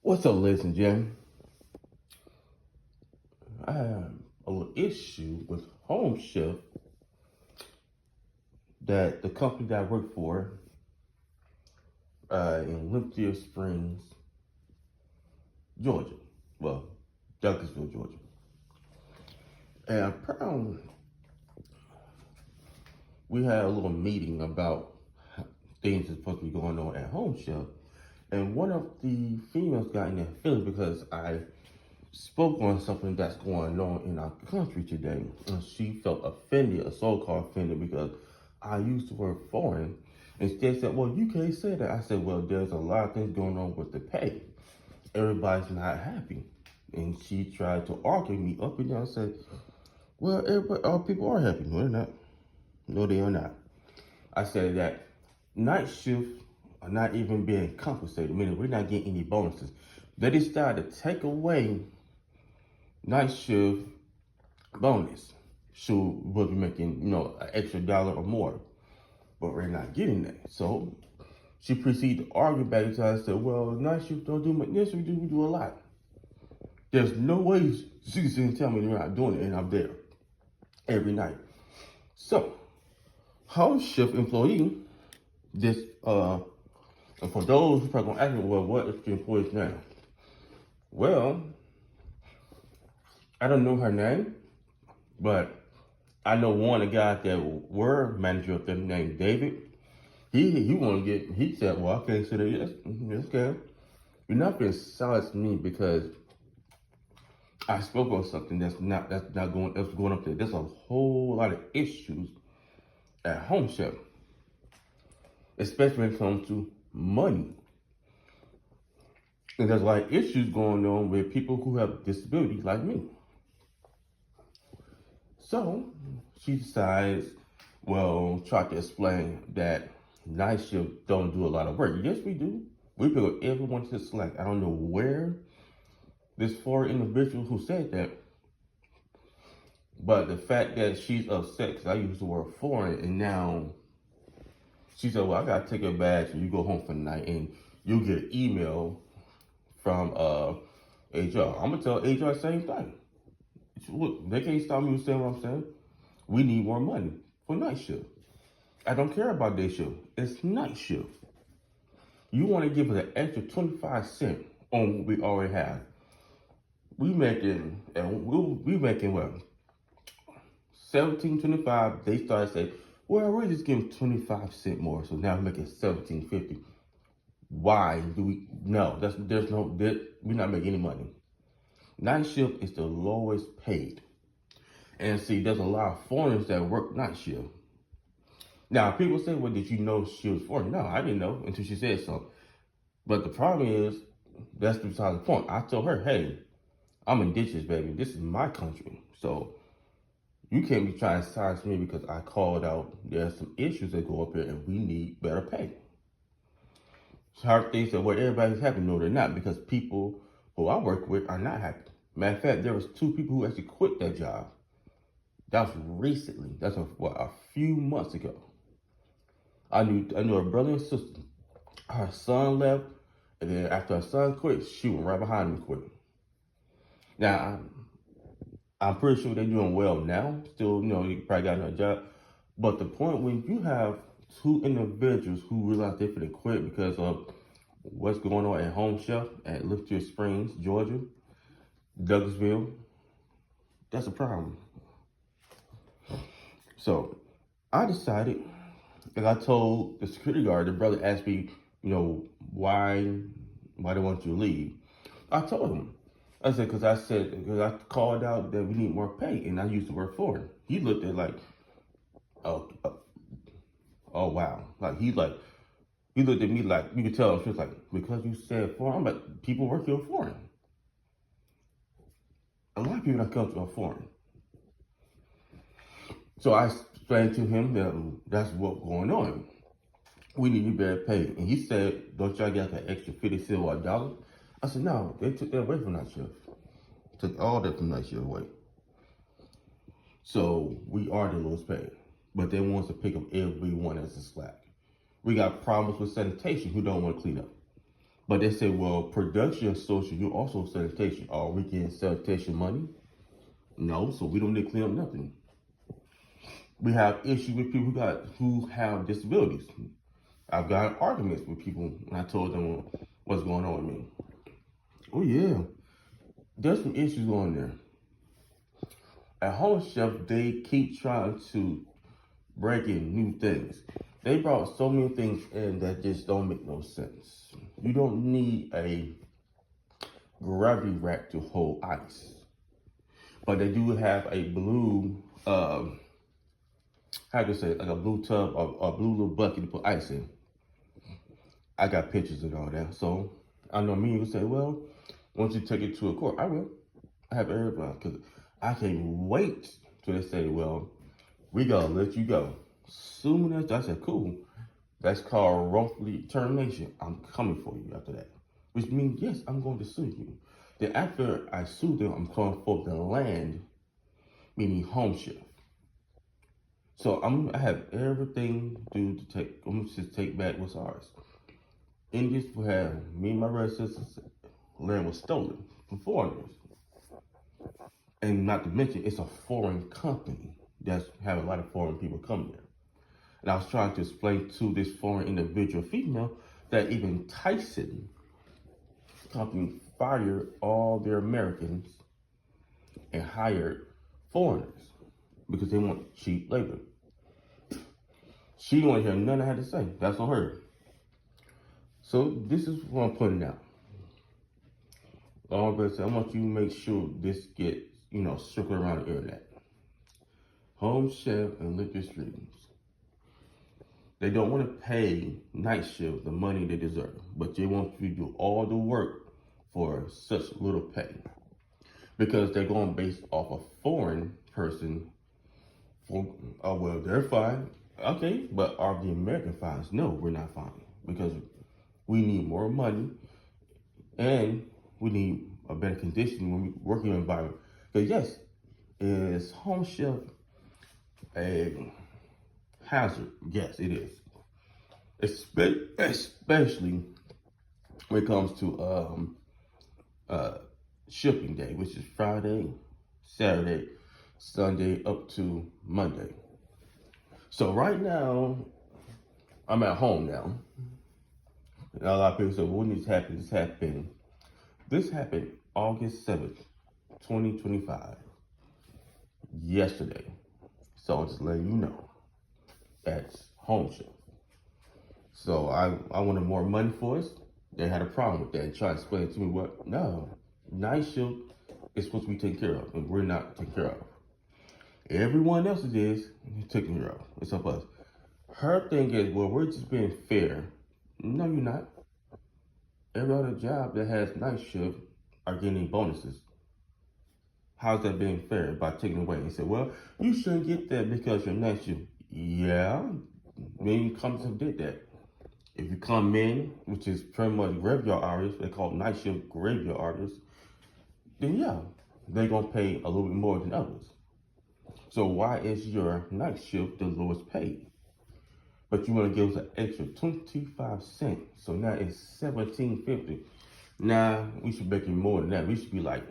What's up, ladies and gentlemen? I have a little issue with Homechef that the company that I work for in Lithia Springs, Georgia. Well, Douglasville, Georgia. And apparently, we had a little meeting about things that's supposed to be going on at Homechef. And one of the females got in their feelings because I spoke on something that's going on in our country today. And she felt offended, so-called offended, because I used the word foreign. Instead said, well, you can't say that. I said, well, there's a lot of things going on with the pay. Everybody's not happy. And she tried to argue me up and down and said, well, all people are happy. No, they're not. No, they are not. I said that night shifts are not even being compensated, meaning we're not getting any bonuses. They decided to take away night shift bonus. So we'll be making, an extra dollar or more, but we're not getting that. So she proceeded to argue back and I said, well, night shift don't do much. Yes, we do a lot. There's no way she can tell me they're not doing it, and I'm there every night. So, house shift employee, this, and for those who are going to ask me, well, what is the employee's name? Well, I don't know her name, but I know one of the guys that were manager of them named David. He said, well, I can't say that. Yes, okay. You're not being silent to me because I spoke on something that's going up there. There's a whole lot of issues at Homechef, especially when it comes to money. And there's a lot of issues going on with people who have disabilities like me. So she decides, well, try to explain that night shift don't do a lot of work. Yes, we do. We pick up everyone to slack. I don't know where this foreign individual who said that, but the fact that she's upset because I used the word foreign, and now she said, well, I got to take a badge and you go home for the night and you'll get an email from HR. I'm going to tell HR the same thing. Look, they can't stop me from saying what I'm saying. We need more money for night shift. I don't care about day shift. It's night shift. You want to give us an extra 25 cents on what we already have. We making what? 17.25. They started saying, well, we're just giving 25 cents more, so now we're making 17.50. Why do we? No, we're not making any money. Night shift is the lowest paid. And see, there's a lot of foreigners that work night shift. Now, people say, well, did you know she was foreign? No, I didn't know until she said so. But the problem is, that's beside the point. I told her, hey, I'm indigenous, baby. This is my country. So you can't be trying to silence me because I called out there's some issues that go up here and we need better pay. So her thing said, well, everybody's happy. No, they're not, because people who I work with are not happy. Matter of fact, there was 2 people who actually quit that job. That was recently. That's a few months ago. I knew her brother and sister. Her son left, and then after her son quit, she went right behind him and quit. Now, I'm pretty sure they're doing well now. Still, you probably got another job. But the point, when you have 2 individuals who realize they're going to quit because of what's going on at Homechef at Lithia Springs, Georgia, Douglasville, that's a problem. So I decided, and I told the security guard, the brother asked me, why they want you to leave. I told him. I said, because I called out that we need more pay, and I used the word foreign. He looked at like, oh wow. He looked at me like, you could tell, she was like, because you said foreign, I'm like, people work here foreign. A lot of people that come to are foreign. So I explained to him that that's what's going on. We need you better pay. And he said, don't y'all get that extra 50 cents or $1? I said, no, they took that away from night shift. Took all that from night shift away. So we are the lowest paid. But they want us to pick up everyone as a slack. We got problems with sanitation who don't want to clean up. But they say, well, production associate, you also sanitation. Are we getting sanitation money? No, so we don't need to clean up nothing. We have issues with people who have disabilities. I've got arguments with people when I told them what's going on with me. Oh yeah, there's some issues going there. At Homechef, they keep trying to break in new things. They brought so many things in that just don't make no sense. You don't need a gravity rack to hold ice. But they do have a blue, how do you say, like a blue tub or a blue little bucket to put ice in. I got pictures and all that. So I know me would say, well, once you take it to a court, I will. I have everybody, because I can't wait till they say, well, we gotta let you go. Soon as I said, cool, that's called wrongfully termination. I'm coming for you after that. Which means, yes, I'm going to sue you. Then after I sue them, I'm calling for the land, meaning Homechef. So I have everything due to take. I'm gonna just take back what's ours. Indians will have me and my brothers and sisters. Land was stolen from foreigners, and not to mention it's a foreign company that's have a lot of foreign people come there. And I was trying to explain to this foreign individual female that even Tyson company fired all their Americans and hired foreigners because they want cheap labor. She don't want to hear nothing I had to say. That's on her. So this is what I'm putting out. I want you to make sure this gets, circled around the internet. Homechef and Lithia streams. They don't want to pay night shift the money they deserve, but they want you to do all the work for such little pay. Because they're going based off a foreign person. Well, they're fine. Okay, but are the American fines? No, we're not fine. Because we need more money and we need a better condition when we work in an environment. Because yes, is Homechef a hazard? Yes, it is. Especially when it comes to shipping day, which is Friday, Saturday, Sunday, up to Monday. So right now, I'm at home now. And a lot of people say, well, when this happened, This happened August 7th, 2025. Yesterday. So I'm just letting you know. That's Homechef. So I wanted more money for us. They had a problem with that and tried to explain to me what, no, night shift is supposed to be taken care of, and we're not taken care of. Everyone else is taken care of. It's up us. Her thing is, well, we're just being fair. No, you're not. Every other job that has night shift are getting bonuses. How's that being fair? By taking away and say, well, you shouldn't get that because you're night shift. Yeah, many companies have did that. If you come in, which is pretty much graveyard hours, they call night shift graveyard hours, then yeah, they're gonna pay a little bit more than others. So why is your night shift the lowest paid? But you want to give us an extra 25 cents. So now it's $17.50. Now we should make it more than that. We should be like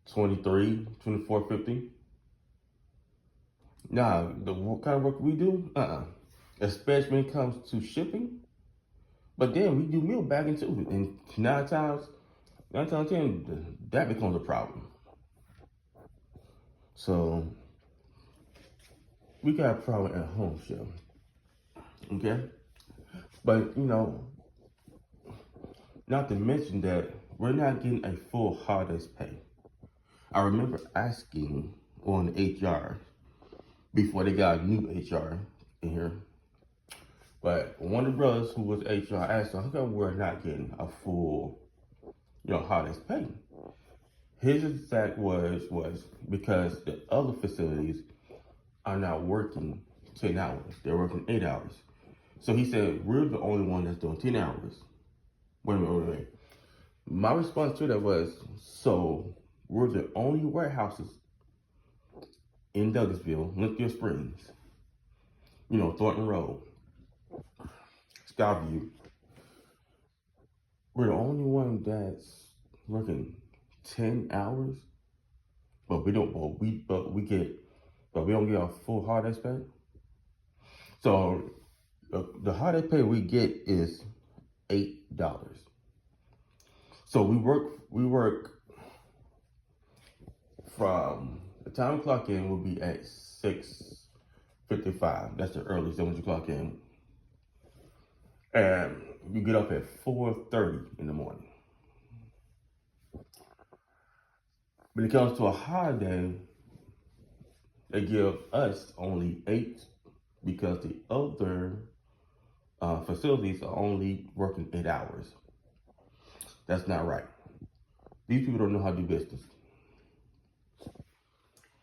$24.50. Now, the kind of work we do, especially when it comes to shipping. But then we do meal bagging too. And nine times out of 10, that becomes a problem. So we got a problem at Homechef. Okay? But, not to mention that we're not getting a full holidays pay. I remember asking on HR before they got a new HR in here. But one of the brothers who was HR asked him, how come we're not getting a full, holidays pay? His exact words was because the other facilities are not working 10 hours. They're working 8 hours. So he said, we're the only one that's doing 10 hours. Wait a minute. My response to that was, so we're the only warehouses in Douglasville, Lithia Springs, Thornton Road, Skyview. we're the only one that's working 10 hours, but we don't. But we don't get our full holiday pay. So the holiday pay we get is $8. So we work from the time we clock in will be at 6:55. That's the earliest when you clock in. And you get up at 4:30 in the morning. When it comes to a holiday, they give us only 8 because the other facilities are only working 8 hours. That's not right. These people don't know how to do business.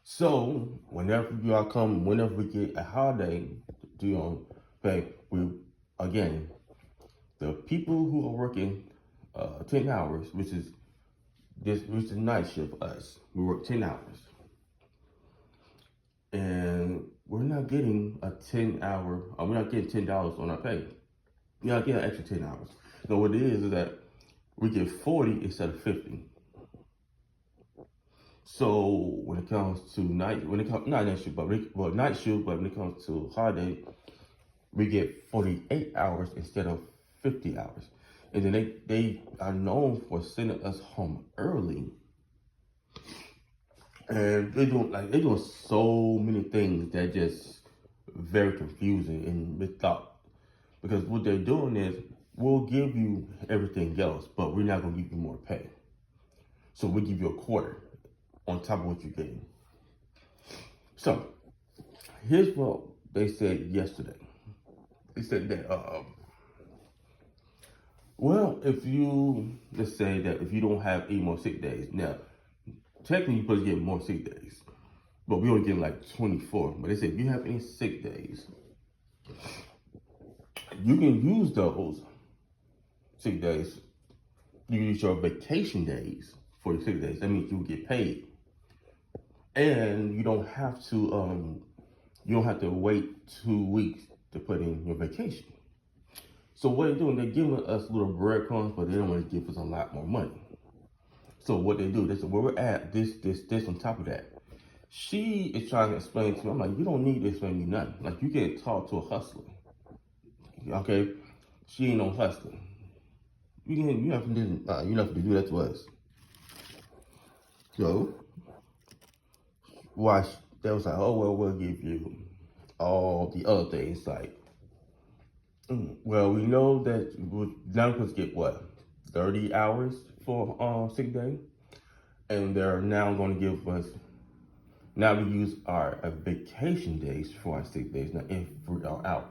So whenever we get a holiday to pay, the people who are working 10 hours, which is night shift for us, we work 10 hours. And we're not getting we're not getting $10 on our pay. We're not getting an extra 10 hours. So what it is that we get 40 instead of 50. So when it comes to night shift, but when it comes to holiday, we get 48 hours instead of 50 hours. And then they are known for sending us home early. And they're doing so many things that just very confusing and misthought. Because what they're doing is, we'll give you everything else, but we're not gonna give you more pay. So we give you a quarter on top of what you're getting. So here's what they said yesterday. They said that let's say that if you don't have 8 more sick days, now technically you're supposed to get more sick days, but we only get like 24. But they said if you have any sick days, you can use those sick days. You can use your vacation days for your sick days. That means you get paid, and you don't have to wait 2 weeks to put in your vacation. So what they're doing, they're giving us little breadcrumbs, but they don't want to give us a lot more money. So what they do, they say, where we're at, this on top of that. She is trying to explain to me, I'm like, you don't need to explain me nothing. Like, you can't talk to a hustler. Okay? She ain't no hustler. You have to do that to us. So, they was like, oh, well, we'll give you all the other things. Like, well, we know that none of us get 30 hours for sick day, and they're now going to give us. Now we use our vacation days for our sick days. Now if we are out,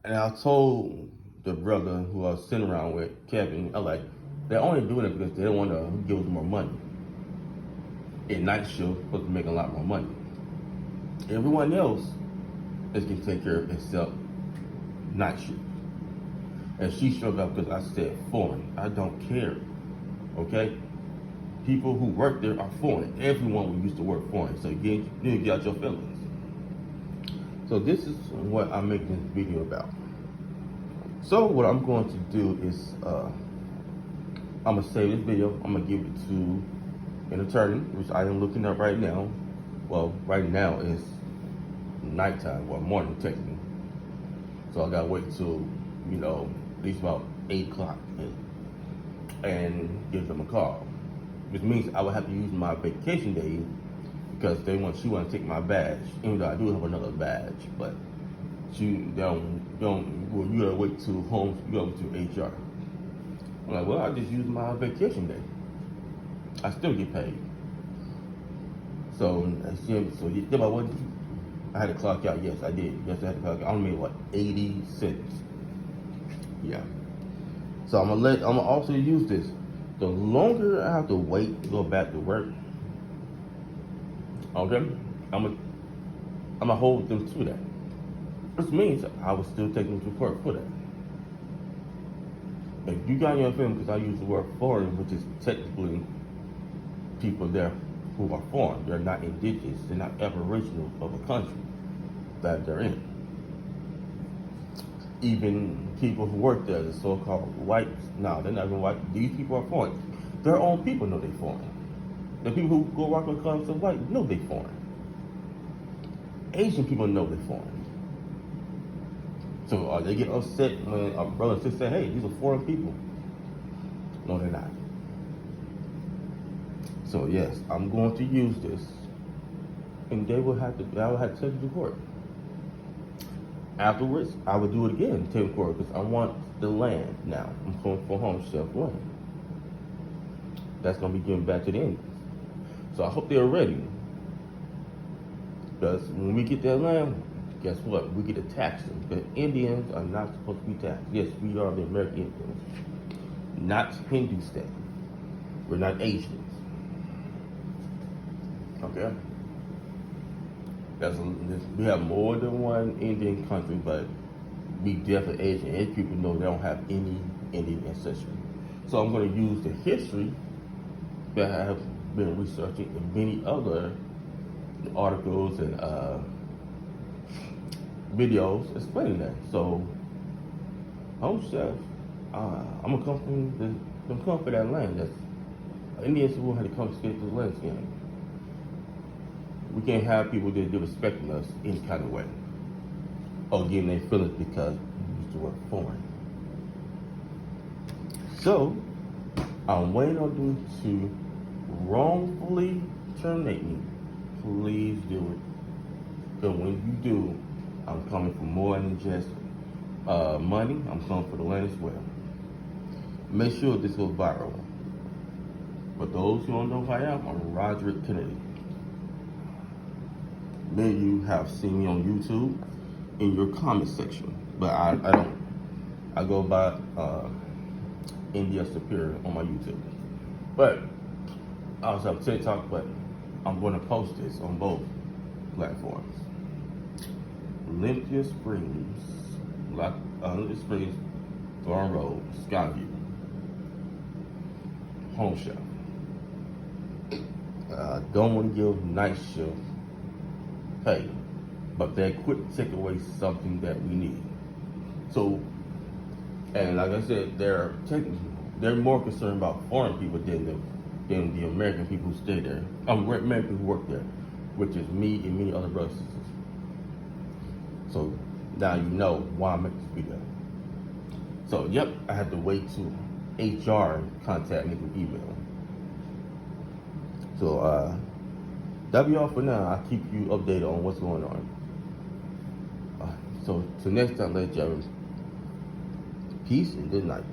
and I told the brother who I was sitting around with, Kevin, I like, they're only doing it because they don't want to give us more money. In night shift, supposed to make a lot more money. Everyone else is going to take care of except night shift. And she showed up because I said foreign. I don't care. Okay? People who work there are foreign. Everyone who used to work foreign. So you get out your feelings. So this is what I'm making this video about. So what I'm going to do is I'm going to save this video. I'm going to give it to an attorney, which I am looking up right now. Well, right now it's nighttime, or morning technically. So I gotta wait till, at least about 8 o'clock and give them a call. Which means I would have to use my vacation day because she want to take my badge. Even though I do have another badge, but you gotta wait till home, you gotta wait till HR. I'm like, well, I just use my vacation day. I still get paid. So I had to clock out. Yes, I did. Yes, I had to clock out. I only made 80 cents. Yeah. So I'm gonna also use this. The longer I have to wait to go back to work, okay, I'm gonna hold them to that. Which means I will still take them to court for that. If you got your feeling, because I use the word foreign, which is technically people there who are foreign. They're not indigenous. They're not aboriginal of a country that they're in. even people who work there, the so-called whites. No, they're not even white. These people are foreign. Their own people know they're foreign. The people who go walk with cars of white know they're foreign. Asian people know they're foreign. So they get upset when a brother and sister say, hey, these are foreign people. No, they're not. So yes, I'm going to use this, and I will have to take it to court. Afterwards, I will do it again, take it to court, because I want the land now. I'm going for Homechef land. That's going to be given back to the Indians. So I hope they're ready. Because when we get that land, guess what? We get to tax them. The Indians are not supposed to be taxed. Yes, we are the American Indians, not Hindustan. We're not Asians. Okay? We have more than one Indian country, but we definitely Asian. Asian people know they don't have any Indian ancestry. So I'm going to use the history that I have been researching and many other articles and videos explaining that. So, Homechef, I'm gonna come for that land. That's Indians who had to come straight to the land skin. We can't have people that are respecting us any kind of way, or getting their feelings because we used to work foreign. So, I'm waiting on them to wrongfully terminate me. Please do it. Because when you do, I'm coming for more than just money. I'm coming for the land as well. Make sure this goes viral. For those who don't know who I am, I'm Roderick Kennedy. Many of you have seen me on YouTube in your comment section, but I don't. I go by India Superior on my YouTube. But I also have TikTok, but I'm going to post this on both platforms. Lithia Springs, Thorn Road, Skyview, Homechef. Don't want to give night shift pay, but they quit take away something that we need. So, and like I said, they're more concerned about foreign people than the American people who stay there. American people who work there, which is me and many other brothers and sisters. So now you know why I'm making this video. So yep, I had to wait to HR contact me through email. So that'll be all for now. I'll keep you updated on what's going on. So till next time, ladies and gentlemen, peace and good night.